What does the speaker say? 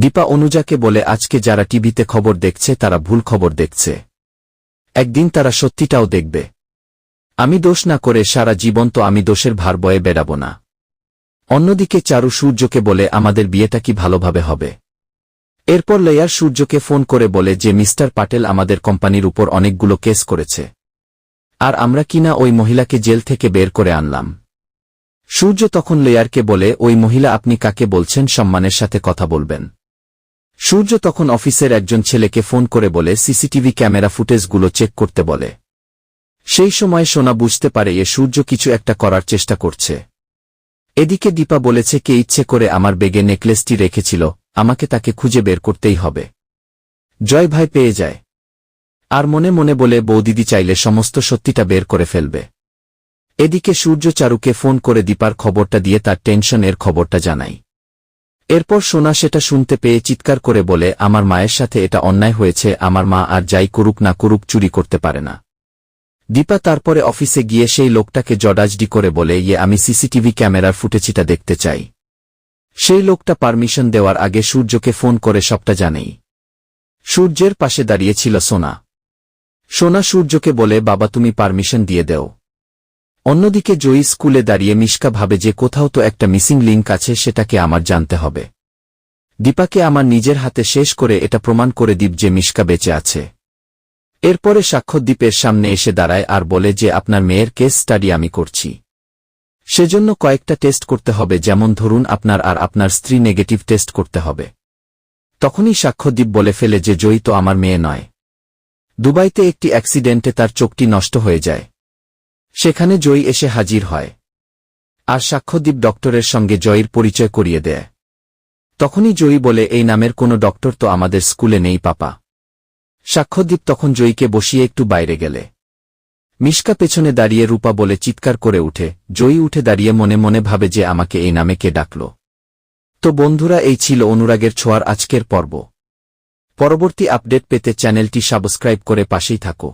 দীপা অনুজাকে বলে আজকে যারা টিভিতে খবর দেখছে তারা ভুল খবর দেখছে। একদিন তারা সত্যিটাও দেখবে। আমি দোষ না করে সারা জীবন তো আমি দোষের ভার বয়ে বেড়াব না। অন্যদিকে চারু সূর্যকে বলে আমাদের বিয়েটা কি ভালোভাবে হবে। এরপর লেয়ার সূর্যকে ফোন করে বলে যে মিস্টার পাটেল আমাদের কোম্পানির উপর অনেকগুলো কেস করেছে, আর আমরা কিনা ওই মহিলাকে জেল থেকে বের করে আনলাম। সূর্য তখন লেয়ারকে বলে ওই মহিলা আপনি কাকে বলছেন, সম্মানের সাথে কথা বলবেন। সূর্য তখন অফিসের একজন ছেলেকে ফোন করে বলে সিসিটিভি ক্যামেরা ফুটেজগুলো চেক করতে বলে। সেই সময় সোনা বুঝতে পারে সূর্য কিছু একটা করার চেষ্টা করছে। এদিকে দীপা বলেছে কে ইচ্ছে করে আমার বেগে নেকলেসটি রেখেছিল, আমাকে তাকে খুঁজে বের করতেই হবে। জয় ভাই পেয়ে যায় আর মনে মনে বলে বৌদিদি চাইলে সমস্ত সত্যিটা বের করে ফেলবে। এদিকে সূর্য চারুকে ফোন করে দীপার খবরটা দিয়ে তার টেনশনের খবরটা জানায়। এরপর সোনা সেটা শুনতে পেয়ে চিৎকার করে বলে আমার মায়ের সাথে এটা অন্যায় হয়েছে, আমার মা আর যাই করুক না করুক চুরি করতে পারে না। দীপা তারপরে অফিসে গিয়ে সেই লোকটাকে জডাজডি করে বলে আমি সিসিটিভি ক্যামেরার ফুটেজটা দেখতে চাই। সেই লোকটা পারমিশন দেওয়ার আগে সূর্যকে ফোন করে সবটা জানেই। সূর্যের পাশে দাঁড়িয়েছিল সোনা। সোনা সূর্যকে বলে বাবা তুমি পারমিশন দিয়ে দেও। অন্যদিকে জয়ী স্কুলে দাঁড়িয়ে মিশকা ভাবে যে কোথাও তো একটা মিসিং লিঙ্ক আছে, সেটাকে আমার জানতে হবে। দীপাকে আমার নিজের হাতে শেষ করে এটা প্রমাণ করে দিব যে মিশকা বেঁচে আছে। এরপরে সাক্ষ্য দীপের সামনে এসে দাঁড়ায় আর বলে যে আপনার মেয়ের কেস স্টাডি আমি করছি, সেজন্য কয়েকটা টেস্ট করতে হবে, যেমন ধরুন আপনার আর আপনার স্ত্রী নেগেটিভ টেস্ট করতে হবে। তখনই সাক্ষ্যদীপ বলে ফেলে যে জয়ী তো আমার মেয়ে নয়। দুবাইতে একটি অ্যাক্সিডেন্টে তার চোখটি নষ্ট হয়ে যায়। সেখানে জয়ী এসে হাজির হয় আর সাক্ষ্যদীপ ডক্টরের সঙ্গে জয়ীর পরিচয় করিয়ে দেয়। তখনই জয়ী বলে এই নামের কোনো ডক্টর তো আমাদের স্কুলে নেই পাপা। সাক্ষ্যদীপ তখন জয়ীকে বসিয়ে একটু বাইরে গেলে মিশকা পেছনে দাঁড়িয়ে রূপা বলে চিৎকার করে উঠে। জয়ী উঠে দাঁড়িয়ে মনে মনে ভাবে যে আমাকে এই নামে কে ডাকল। তো বন্ধুরা, এই ছিল অনুরাগের ছোঁয়ার আজকের পর্ব। পরবর্তী আপডেট পেতে চ্যানেলটি সাবস্ক্রাইব করে পাশেই থাকো।